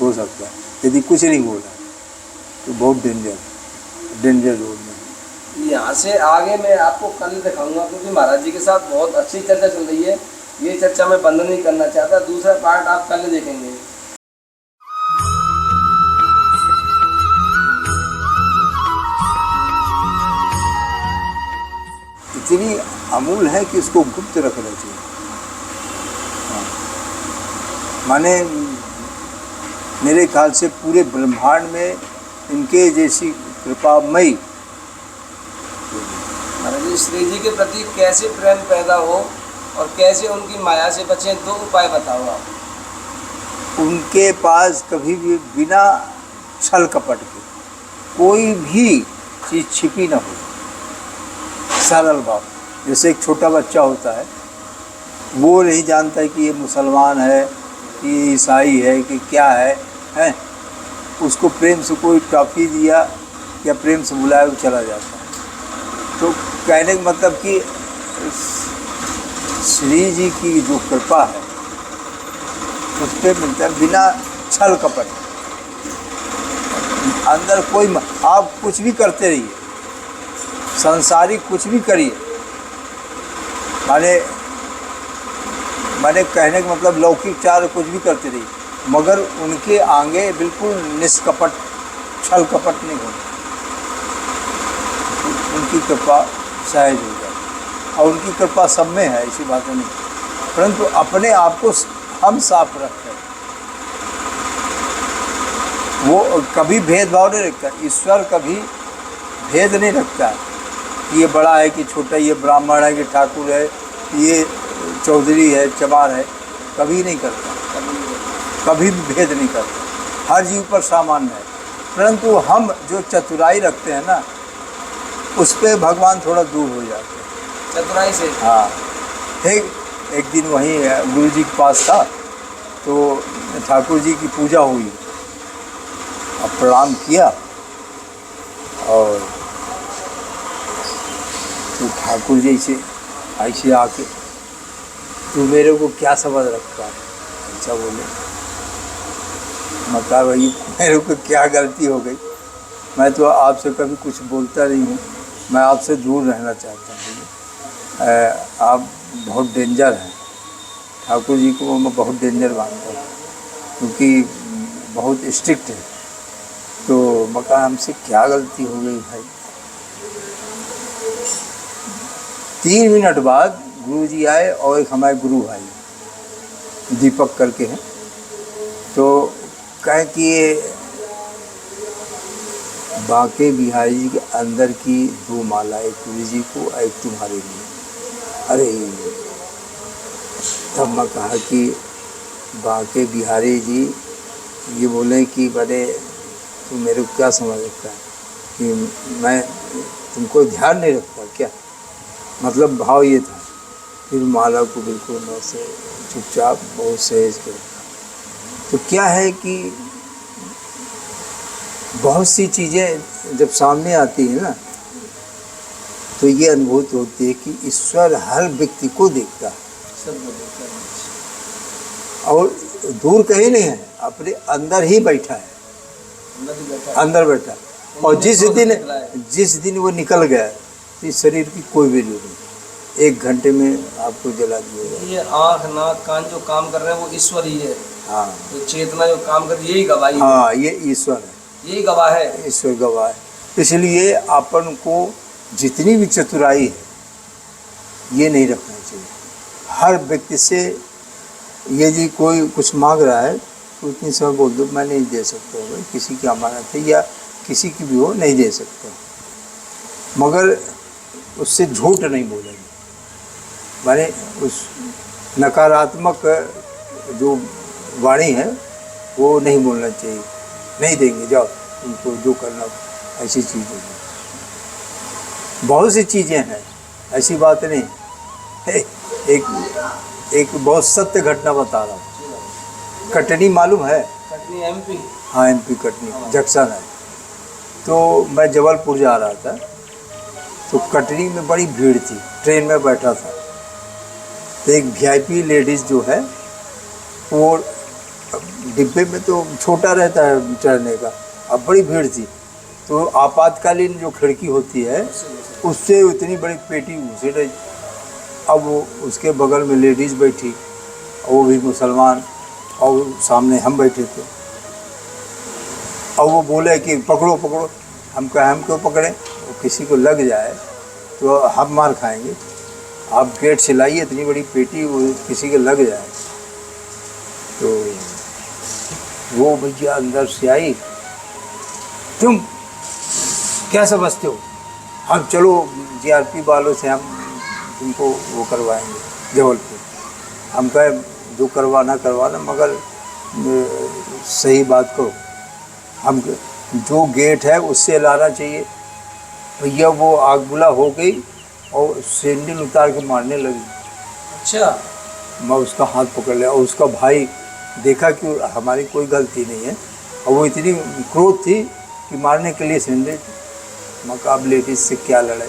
हो सकता है। यदि कुछ नहीं बोला तो बहुत डेंजर जोन में। यहाँ से आगे मैं आपको कल दिखाऊंगा, क्योंकि महाराज जी के साथ बहुत अच्छी चर्चा चल रही है। ये चर्चा मैं बंद नहीं करना चाहता। दूसरा पार्ट आप कल देखेंगे। इतनी अमूल है कि इसको गुप्त रखना चाहिए। माने मेरे ख्याल से पूरे ब्रह्मांड में इनके जैसी कृपामयी। महाराज जी, श्री जी के प्रति कैसे प्रेम पैदा हो और कैसे उनकी माया से बचें, 2 उपाय बताओ आप। उनके पास कभी भी बिना छल कपट के कोई भी चीज़ छिपी ना हो, सरल भाव। जैसे एक छोटा बच्चा होता है, वो नहीं जानता है कि ये मुसलमान है कि ये ईसाई है कि क्या है, उसको प्रेम से कोई टॉफ़ी दिया या प्रेम से बुलाया, वो चला जाता है। तो कहने का मतलब कि श्री जी की जो कृपा है उस पर मिलता है बिना छल कपट। अंदर कोई, आप कुछ भी करते रहिए, संसारिक कुछ भी करिए, माने कहने का मतलब लौकिक चार कुछ भी करते रहिए, मगर उनके आगे बिल्कुल निष्कपट, छल कपट नहीं होता। उनकी कृपा सहज हो जाए, और उनकी कृपा सब में है, ऐसी बात नहीं, परंतु अपने आप को हम साफ रखते हैं। वो कभी भेदभाव नहीं रखता। ईश्वर कभी भेद नहीं रखता है कि ये बड़ा है कि छोटा, ये ब्राह्मण है कि ठाकुर है, ये चौधरी है, चमार है, कभी नहीं करता, कभी भी भेद नहीं करता। हर जीव पर सामान्य है, परंतु हम जो चतुराई रखते हैं ना, उस पर भगवान थोड़ा दूर हो जाते हैं चतुराई से। हाँ, एक दिन वहीं गुरु जी के पास था, तो ठाकुर जी की पूजा हुई, अब प्रणाम किया, और तो ठाकुर जी से ऐसे आके, तू मेरे को क्या समझ रखता है? अच्छा बोले, मैं कहा भाई मेरे को क्या गलती हो गई, मैं तो आपसे कभी कुछ बोलता नहीं हूँ, मैं आपसे दूर रहना चाहता हूँ। आप बहुत डेंजर हैं। ठाकुर जी को मैं बहुत डेंजर मानता हूँ, क्योंकि बहुत स्ट्रिक्ट है। तो मैं कहा हमसे क्या गलती हो गई भाई? 3 मिनट बाद गुरु जी आए, और एक हमारे गुरु भाई दीपक करके हैं, तो कहे कि ये बांके बिहारी जी के अंदर की 2 माला, एक गुरु जी को, एक तुम्हारे लिए। अरे तब मैं कहा कि बांके बिहारी जी ये बोले कि बड़े तू मेरे को क्या समझ रखता है कि मैं तुमको ध्यान नहीं रखता क्या? मतलब भाव ये था। फिर माला को बिल्कुल मैं से चुपचाप बहुत सहज के रखा। तो क्या है कि बहुत सी चीज़ें जब सामने आती है ना, तो ये अनुभूत होती है कि ईश्वर हर व्यक्ति को देखता है, सबको देखता है, और दूर कहीं नहीं है, अपने अंदर ही बैठा है, अंदर बैठा। और जिस दिन वो निकल गया, तो इस शरीर की कोई वैल्यू नहीं, 1 घंटे में आपको जला दिया। ये आँख नाक कान जो काम कर रहे हैं वो ईश्वर ही है। हाँ, तो चेतना जो काम कर रही है यही गवाही है। हाँ, ये ईश्वर है, यही गवाह है, ईश्वर गवाह है। इसलिए अपन को जितनी भी चतुराई है ये नहीं रखना चाहिए। हर व्यक्ति से यदि कोई कुछ मांग रहा है तो उतनी समय बोल दो, मैं नहीं दे सकता हूँ, किसी की अमानत है या किसी की भी हो, नहीं दे सकता, मगर उससे झूठ नहीं बोलेंगे। माने उस नकारात्मक जो वाणी है वो नहीं बोलना चाहिए, नहीं देंगे, जाओ उनको जो करना, ऐसी चीज़ें बहुत सी चीज़ें हैं, ऐसी बात नहीं। एक बहुत सत्य घटना बता रहा हूँ। कटनी मालूम है? कटनी एमपी? हाँ, एमपी कटनी जंक्शन है। तो मैं जबलपुर जा रहा था, तो कटनी में बड़ी भीड़ थी, ट्रेन में बैठा था, तो एक वीआईपी लेडीज़ जो है वो डिब्बे में तो छोटा रहता है चढ़ने का, अब बड़ी भीड़ थी तो आपातकालीन जो खिड़की होती है उससे उतनी बड़ी पेटी घुसेड़ रही। अब वो उसके बगल में लेडीज़ बैठी, वो भी मुसलमान, और सामने हम बैठे थे। और वो बोले कि पकड़ो पकड़ो। हम कहे हम क्यों पकड़ें, वो किसी को लग जाए तो हम मार खाएंगे, आप गेट सिलाइए, इतनी बड़ी पेटी, वो किसी के लग जाए। तो वो भैया अंदर से आई, तुम क्या समझते हो, हम चलो जीआरपी वालों से हम तुमको वो करवाएंगे जबलपुर। हम कहे जो करवाना करवाना, मगर सही बात करो, हम जो गेट है उससे लाना चाहिए। भैया वो आग बुला हो गई और सैंडल उतार के मारने लगी। अच्छा। मैं उसका हाथ पकड़ लिया और उसका भाई देखा कि हमारी कोई गलती नहीं है, और वो इतनी क्रोध थी कि मारने के लिए सैंडल। मकाब लेडीज से क्या लड़ाई,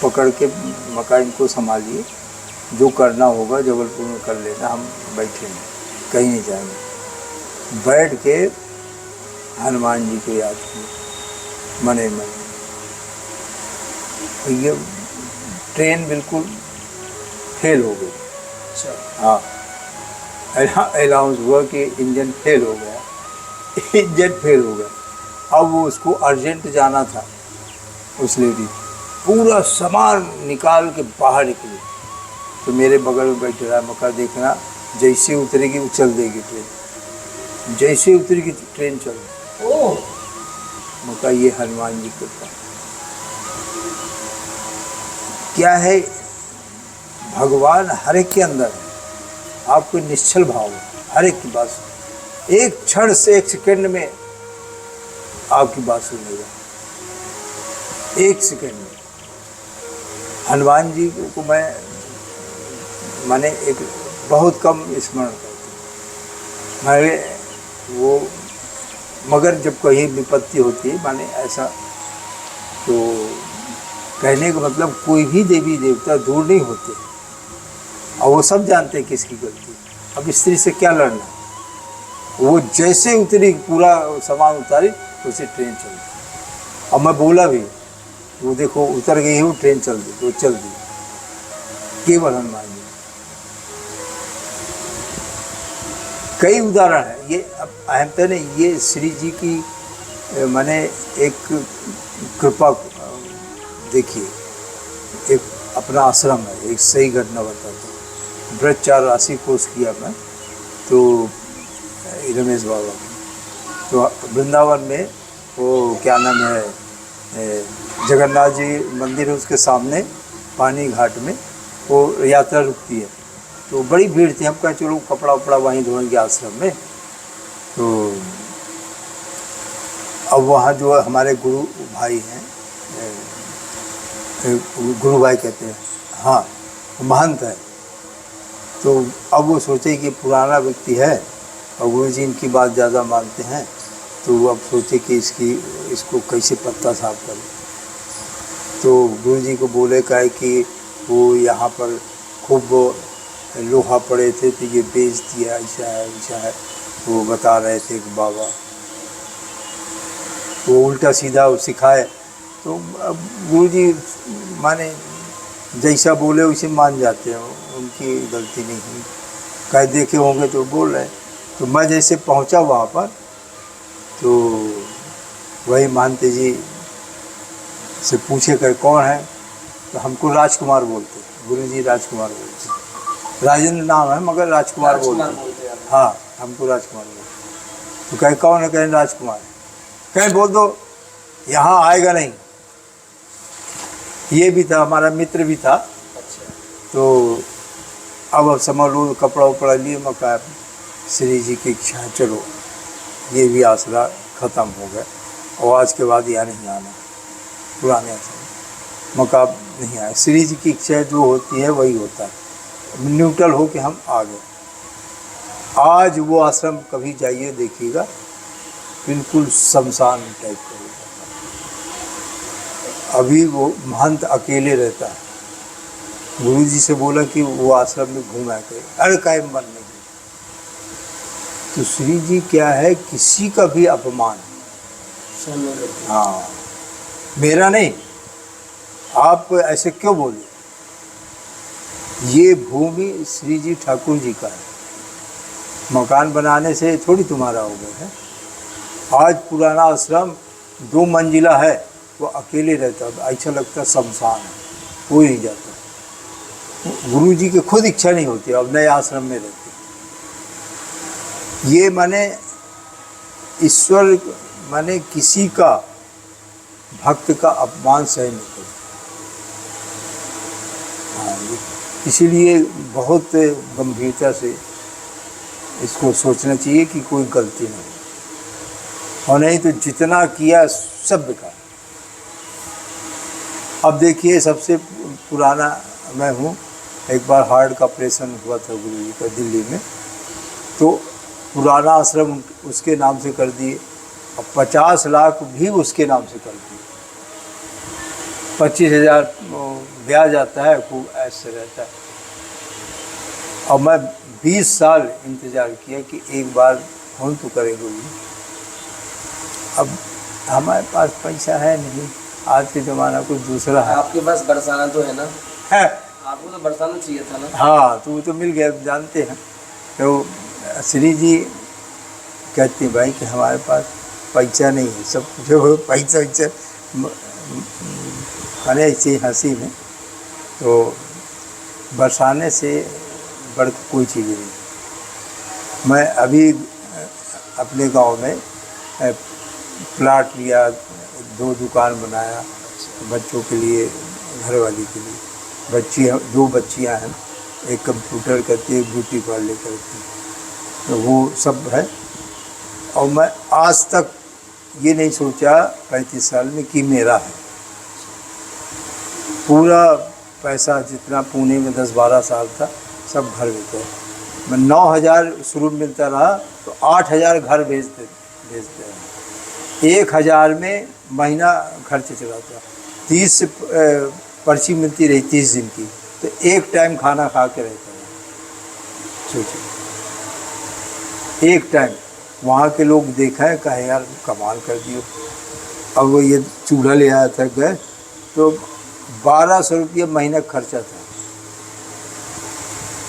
पकड़ के मका इनको संभालिए, जो करना होगा जबलपुर में कर लेना, हम बैठे हैं, कहीं नहीं जाएंगे। बैठ के हनुमान जी को याद किए मने मन। ये ट्रेन बिल्कुल फेल हो गई। अच्छा। हाँ, अनाउंस हुआ कि इंजन फेल हो गया, इंजन फेल हो गया। अब वो उसको अर्जेंट जाना था, उस लेडी पूरा सामान निकाल के बाहर निकली। तो मेरे बगल में बैठे रहा, मका देखना जैसे उतरेगी वो चल देगी ट्रेन, जैसे उतरेगी ट्रेन चल देगी। ओह, मका ये हनुमान जी कृपा क्या है, भगवान हर एक के अंदर है, आपको निश्चल भाव है हर एक की बात, एक क्षण से एक सेकंड में आपकी बात सुनेगा, एक सेकंड में। हनुमान जी को मैंने एक बहुत कम स्मरण करता हूँ, मैं वो, मगर जब कहीं विपत्ति होती है माने ऐसा, तो कहने का मतलब कोई भी देवी देवता दूर नहीं होते, और वो सब जानते हैं किसकी गलती। अब स्त्री से क्या लड़ना, वो जैसे उतरी पूरा सामान उतारी उसे ट्रेन चल दी। अब मैं बोला भी, वो देखो उतर गई है, वो ट्रेन चल दी, वो चल दी, केवल हनुमान जी। कई उदाहरण है ये, अब अहमता ने ये श्री जी की माने एक कृपा देखिए। एक अपना आश्रम है, एक सही घटना बताता हूँ। व्रत 4 राशि कोर्स किया मैं, तो रमेश बाबा, तो वृंदावन में वो क्या नाम है, जगन्नाथ जी मंदिर है, उसके सामने पानी घाट में वो यात्रा रुकती है, तो बड़ी भीड़ थी। हम कहें चलो कपड़ा उपड़ा वहीं धोएंगे आश्रम में। तो अब वहाँ जो हमारे गुरु भाई हैं, गुरु भाई कहते हैं, हाँ, महंत है। तो अब वो सोचे कि पुराना व्यक्ति है और गुरु जी इनकी बात ज़्यादा मानते हैं, तो वो अब सोचे कि इसको कैसे पत्ता साफ करें। तो गुरु जी को बोले का है कि वो यहाँ पर खूब लोहा पड़े थे, तो ये बेच दिया, ऐसा है। वो बता रहे थे कि बाबा वो उल्टा सीधा सिखाए, तो अब गुरु जी माने जैसा बोले वैसे मान जाते हैं, उनकी गलती नहीं हुई, कहे देखे होंगे तो बोल रहे। तो मैं जैसे पहुंचा वहाँ पर, तो वही महंत जी से पूछे कहे कौन है, तो हमको राजकुमार बोलते, गुरु जी राजकुमार बोलते, राजेंद्र नाम है मगर राजकुमार बोलते हैं। हाँ, हमको राजकुमार बोलते। तो कहे कौन है, कहे राजकुमार। कहे बोल दो यहाँ आएगा नहीं। ये भी था, हमारा मित्र भी था। तो अब समझ लो कपड़ा उपड़ा लिए, मैं कहा श्री जी की इच्छा है, चलो ये भी आसरा ख़त्म हो गया, और आज के बाद यहाँ नहीं आना, पुराने आसरा मकाब नहीं आया। श्री जी की इच्छा जो होती है वही होता है, न्यूट्रल हो के हम आ गए। आज वो आश्रम कभी जाइए देखिएगा, बिल्कुल शमशान टाइप का होता है। अभी वो महंत अकेले रहता है। गुरु जी से बोला कि वो आश्रम में घूमा के, अरे काहे मन नहीं, तो श्री जी क्या है, किसी का भी अपमान, हाँ मेरा नहीं, आप ऐसे क्यों बोले, ये भूमि श्री जी ठाकुर जी का है, मकान बनाने से थोड़ी तुम्हारा हो गया है। आज पुराना आश्रम 2 मंजिला है, वो अकेले रहता है, ऐसा लगता है शमशान है, कोई नहीं जाता। गुरु जी की खुद इच्छा नहीं होती अब नए आश्रम में रहते। ये माने ईश्वर माने किसी का भक्त का अपमान सही नहीं करता। इसीलिए बहुत गंभीरता से इसको सोचना चाहिए कि कोई गलती नहीं हो, और नहीं तो जितना किया सब बेकार। अब देखिए, सबसे पुराना मैं हूँ, एक बार हार्ट का ऑपरेशन हुआ था गुरु जी का दिल्ली में, तो पुराना आश्रम उसके नाम से कर दिए, और 50 लाख भी उसके नाम से कर दिए। 25,000 ब्याज आता है, खूब ऐसे रहता है। और मैं 20 साल इंतज़ार किया कि एक बार फोन तो करे गुरु जी। अब हमारे पास पैसा है नहीं, आज के ज़माना कुछ दूसरा है। आपके पास बरसाना तो है ना, है आपको तो बरसाना चाहिए था ना। हाँ, तो वो तो मिल गया, जानते हैं। तो श्री जी कहते हैं भाई कि हमारे पास पैसा नहीं है, सब कुछ हो पैसा वैसा मैंने ऐसे हंसी में। तो बरसाने से बढ़ कोई चीज़ नहीं। मैं अभी अपने गांव में प्लाट लिया, 2 दुकान बनाया बच्चों के लिए, घरवाली के लिए। बच्ची 2 बच्चियां हैं, एक कंप्यूटर करती है, एक ब्यूटी पार्लर करती है, तो वो सब है। और मैं आज तक ये नहीं सोचा 35 साल में कि मेरा है। पूरा पैसा जितना पुणे में 10-12 साल था सब घर में था। मैं 9,000 शुरू में मिलता रहा, तो 8,000 घर भेजते रहे। 1,000 में महीना खर्च चलाता। 30 पर्ची मिलती रही 30 दिन की, तो एक टाइम खाना खा के रहता था। सोचिए, एक टाइम। वहाँ के लोग देखा है, कहे यार कमाल कर दियो। अब वो ये चूल्हा ले आया था गैस, तो 1200 रुपये महीना खर्चा था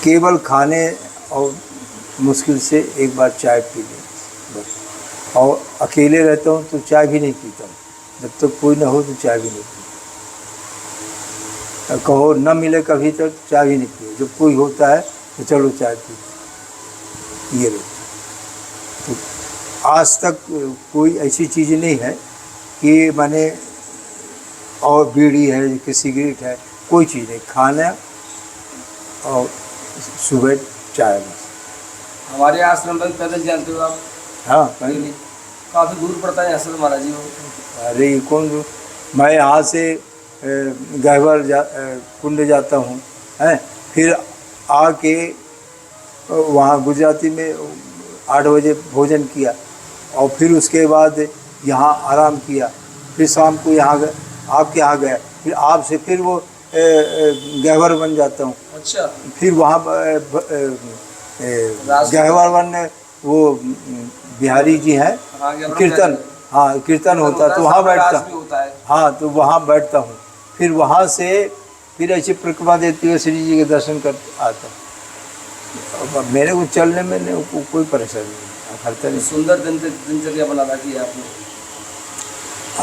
केवल खाने, और मुश्किल से एक बार चाय पी ले बस। और अकेले रहता हूँ तो चाय भी नहीं पीता हूँ, जब तक कोई ना हो तो चाय भी नहीं पीता। कहो न मिले कभी तक चाय भी नहीं पिए, जब कोई होता है तो चलो चाय पी। ये रहता। तो आज तक कोई ऐसी चीज़ नहीं है कि मैंने, और बीड़ी है कि सिगरेट है, कोई चीज़ नहीं। खाना और सुबह चाय बस। हमारे आश्रम पर पैदल जानते हो आप? हाँ, कहीं काफ़ी दूर पड़ता है यहाँ से महाराज जी वो। अरे कौन दूर, मैं यहाँ से गहवर कुंड जाता हूँ, हैं, फिर आके वहाँ गुजराती में 8 बजे भोजन किया, और फिर उसके बाद यहाँ आराम किया, फिर शाम को यहाँ आपके यहाँ गया, फिर आपसे फिर वो गहवर बन जाता हूँ। अच्छा। फिर वहाँ गहवर बन वो बिहारी जी हैं, कीर्तन, हाँ कीर्तन होता है, तो वहाँ बैठता। हाँ, तो वहाँ बैठता हूँ। फिर वहाँ से फिर ऐसी परिक्रमा देती हुए श्री जी के दर्शन कर आता हूँ। मेरे को चलने में कोई परेशानी नहीं, खर्चा नहीं। सुंदर दिनचर्या बना रखी है आपने।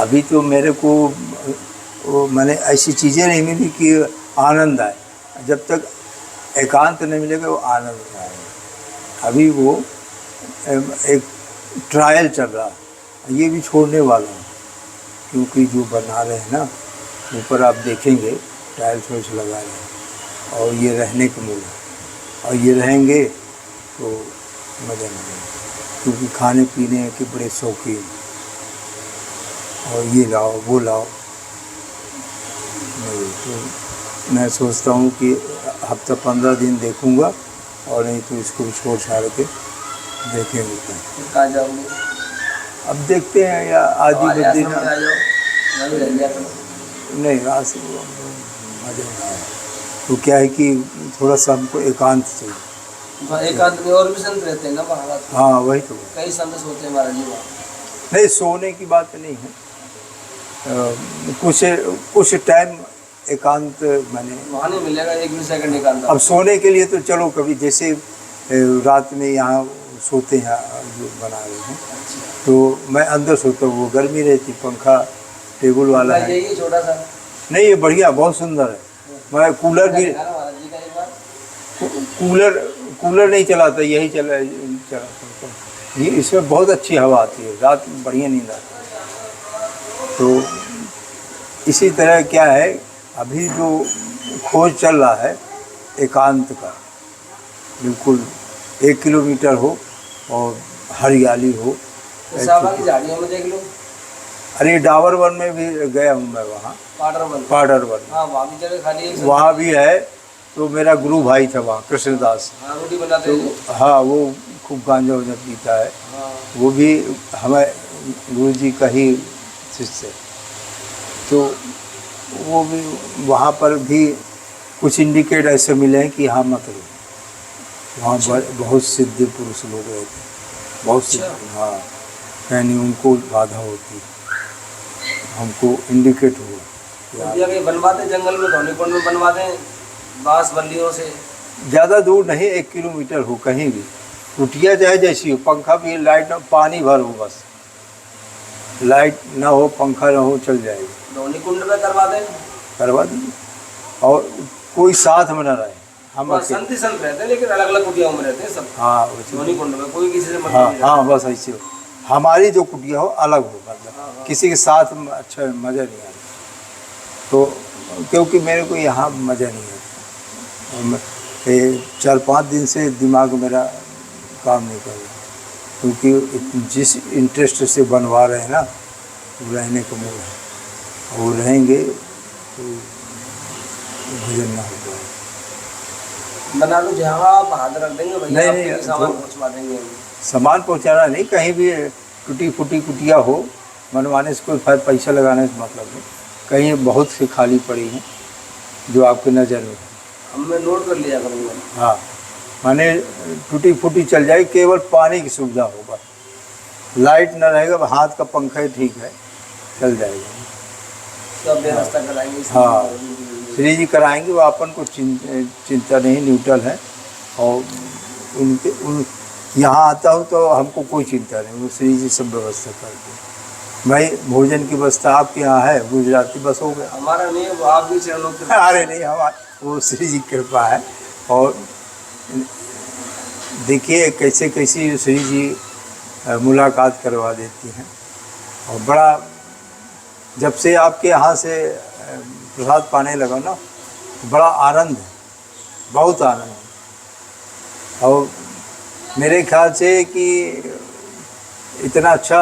अभी तो मेरे को मैंने ऐसी चीज़ें नहीं मिली कि आनंद आए। जब तक एकांत नहीं मिलेगा वो आनंद आएगा। अभी वो एक ट्रायल चल रहा है, ये भी छोड़ने वाला हूँ, क्योंकि जो बना रहे हैं ना, ऊपर आप देखेंगे टाइल्स वाइल्स लगा रहे हैं, और ये रहने को मिला, और ये रहेंगे तो मज़ा नहीं आएगा, क्योंकि खाने पीने के बड़े शौकीन, और ये लाओ वो लाओ। तो मैं सोचता हूँ कि हफ्ता 15 दिन देखूँगा, और नहीं तो इसको भी छोड़ छाड़ के देखेंगे। कहाँ जाओगे? अब देखते हैं, या आदि बद्रीनाथ नहीं, आज से मज़ा नहीं आया। तो क्या है कि थोड़ा सा हमको एकांत चाहिए, वहाँ एकांत में और भी संत रहते हैं ना महाराज? हाँ वही तो। कई संत सोते हैं महाराज जी वहाँ। नहीं, सोने की बात नहीं है। कुछ कुछ टाइम एकांत मैंने वहाँ नहीं मिलेगा एक भी सेकंड एकांत। अब सोने के लिए तो चलो कभी जैसे रात में यहाँ सोते हैं जो बना रहे हैं, तो मैं अंदर सोता हूँ, वो गर्मी रहती, पंखा टेबल वाला है। यही छोटा सा नहीं, ये बढ़िया, बहुत सुंदर है। मैं कूलर भी, महाराज जी का एक बार कूलर नहीं चलाता, यही चलाता हूँ। ये इसमें बहुत अच्छी हवा आती है, रात में बढ़िया नींद आती है। तो इसी तरह क्या है, अभी जो खोज चल रहा है एकांत का, बिल्कुल 1 किलोमीटर हो और हरियाली हो। सावा की झाड़ियों में देख लो। अरे डाबर वन में भी गया हूँ मैं, वहाँ पाडर वन, हाँ वहाँ भी जगह खाली है। वहाँ भी है। तो मेरा गुरु भाई था वहाँ, कृष्णदास। हाँ रोटी बनाते हैं। हाँ, वो खूब गांजा वांजा पीता है। हाँ। वो भी हमें गुरु जी का ही शिष्य। तो वो भी वहाँ पर भी कुछ इंडिकेट ऐसे मिले हैं कि हाँ मत रहो। वहाँ बहुत सिद्ध पुरुष लोग रहते, बहुत सिद्ध। हाँ, यानी उनको बाधा होती, हमको इंडिकेट हुआ। कहीं बनवाते जंगल में, धौनीकुंड में बनवाते बांस बल्लियों से। ज़्यादा दूर नहीं, 1 किलोमीटर हो, कहीं भी कुटिया चाहे जैसी हो, पंखा भी, लाइट ना, पानी भर हो, बस लाइट ना हो, पंखा ना हो, चल जाएगी। धौनीकुंड में करवा देंगे और कोई साथ में ना रहे, हम संत ही संत रहते हैं, लेकिन अलग अलग कुटियाओं में रहते हैं सब। हाँ, धौनीकुंड में कोई किसी से मतलब हाँ नहीं हाँ, बस ऐसे हो। हमारी जो कुटिया हो अलग हो, मतलब किसी के साथ अच्छा मज़ा नहीं आता। तो क्योंकि मेरे को यहाँ मज़ा नहीं आता, 4-5 दिन से दिमाग मेरा काम नहीं कर रहा, क्योंकि जिस इंटरेस्ट से बनवा रहे हैं ना, वो रहने को मूड है, और रहेंगे तो भजन ना हो पाए। बना लो जहाँ आप हाथ रख देंगे भैया, नहीं सामान पहुँचवा देंगे। सामान पहुँचाना नहीं, कहीं भी टूटी फूटी कुटिया हो, बनवाने से कोई पैसा लगाने से मतलब नहीं। कहीं बहुत सी खाली पड़ी हैं जो आपके नज़र में, हमने नोट कर लिया करूँगा। हाँ, माने टूटी फूटी चल जाए, केवल पानी की सुविधा होगा, लाइट ना रहेगा, हाथ का पंखा ही ठीक है, चल जाएगा। सब व्यवस्था कराएंगे। हाँ, श्री जी कराएंगे, वो अपन को चिंता नहीं, न्यूट्रल है। और यहाँ आता हूँ तो हमको कोई चिंता नहीं, वो श्री जी सब व्यवस्था करते हैं। भाई भोजन की व्यवस्था आपके यहाँ है, गुजराती बस हो गया, हमारा नहीं, वो आप भी चरणों के। अरे नहीं, हमारा वो श्री जी की कृपा है। और देखिए कैसे कैसी श्री जी मुलाकात करवा देती हैं। और बड़ा, जब से आपके यहाँ से प्रसाद पाने लगा ना, बड़ा आनंद है, बहुत आनंद है। और मेरे ख्याल से कि इतना अच्छा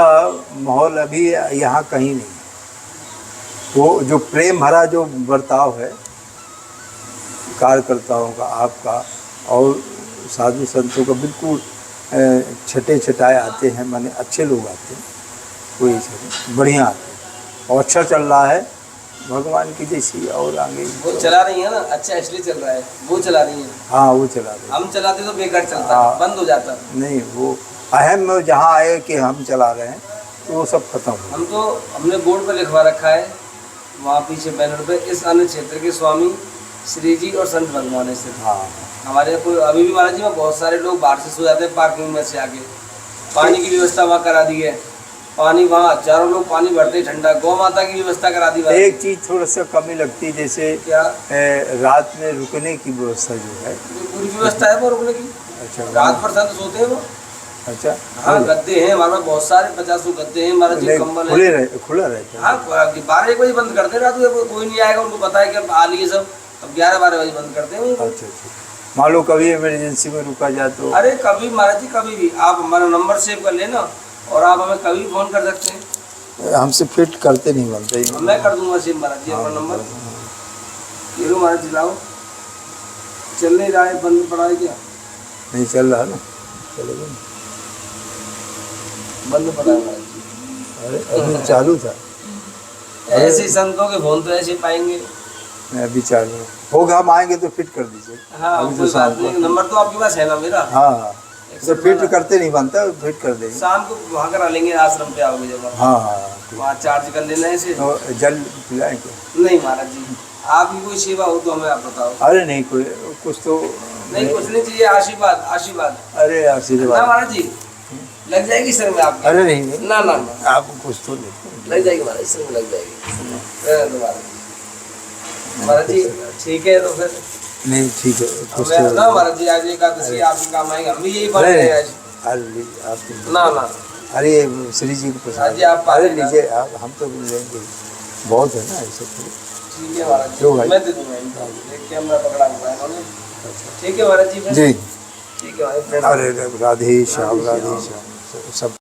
माहौल अभी यहाँ कहीं नहीं। वो जो प्रेम भरा जो बर्ताव है कार्यकर्ताओं का, आपका और साधु संतों का, बिल्कुल छटे छटाए आते हैं, माने अच्छे लोग आते हैं, कोई छटे बढ़िया आते हैं। और अच्छा चल रहा है भगवान की जैसी। और आगे वो चला रही है ना, अच्छा इसलिए चल रहा है, वो चला रही है। हाँ, वो चला रही है। हम चलाते तो बेकार चलता, बंद हो जाता। नहीं, वो अहम जहाँ आए कि हम चला रहे हैं, तो वो सब खत्म हो। हम तो हमने बोर्ड पर लिखवा रखा है, वहाँ पीछे बैनर पे, इस अन्य क्षेत्र के स्वामी श्री जी और संत भगवान से। हाँ, हमारे कोई अभी भी महाराज जी में बहुत सारे लोग बाहर से सो जाते हैं पार्किंग में से आके। पानी की व्यवस्था वहाँ करा दी है, पानी वहाँ हजारों लोग पानी भरते हैं ठंडा। गौ माता की व्यवस्था करा दी। एक चीज़ थोड़ा सा कमी लगती है, जैसे क्या रात में रुकने की व्यवस्था जो है, पूरी व्यवस्था है वो रुकने की। अच्छा, रात भर संत सोते हैं वो। अच्छा, हाँ, गद्दे हैं हमारे बहुत सारे, 50 गद्दे हैं हमारे जी, कंबल है, खुला रहता है। हाँ, 12 बजे बंद करते हैं रात में, कोई नहीं आएगा, उनको पता है कि अब आ लिए सब, अब 11-12 बजे बंद करते हैं। अच्छा, मान लो कभी इमरजेंसी में रुका जाए तो? अरे कभी महाराज जी, कभी भी आप हमारा नंबर सेव कर लेना और आप हमें कभी फ़ोन कर सकते हैं। हमसे फिट करते नहीं बनते ही। मैं कर दूंगा सेव महाराज जी, अपना नंबर ये लो महाराज जी, लाओ। चल नहीं रहा है, बंद पड़ा है क्या? नहीं चल रहा ना, चलेगा ना, बंद पड़ा है महाराज जी। अरे अभी चालू था। ऐसे संतों के फोन तो ऐसे पाएंगे। मैं अभी चार्ज में होगा, हम आएंगे तो फिट कर दीजिए। हाँ अभी तो कोई शाम बात को, नहीं, नंबर तो आपके पास है ना मेरा। हाँ तो फिट करते नहीं बनता, फिट कर देंगे। शाम को वहाँ करा लेंगे, आश्रम पे आओगे जब आप, हाँ हाँ ठीक। वहाँ चार्ज कर लेना है इसे। तो जल पिलाएंगे? नहीं महाराज जी, आपकी कोई सेवा हो तो हमें आप बताओ। अरे नहीं, कोई कुछ तो नहीं कुछ नहीं चाहिए, आशीर्वाद आशीर्वाद। अरे ना आशीर्वाद। महाराज जी लग जाएगी सर में आपकी। अरे नहीं नहीं, ना ना ना आप कुछ तो नहीं। लग जाएगी महाराज, सर में लग जाएगी। रहने दो महाराज जी ठीक है, तो फिर नहीं ठीक है, कुछ हमें तो ना महाराज जी आज एकादशी आपके काम आएंगे, हम भी यही बन नहीं, रहे हैं आज। अरे आप ना ना अरे श्री जी को प्रसाद, जी, आप अरे पालेगा। लीजिए आप, हम तो लेंगे, बहुत है ना ऐसे तो। ठीक है महाराज क्यों जी, भाई? मैं दे दूंगा इनको, एक कैमरा पकड़ा हुआ है इन्होंने। ठीक है महाराज जी, फिर जी ठीक है भाई, अरे राधे श्याम, राधे श्याम सब।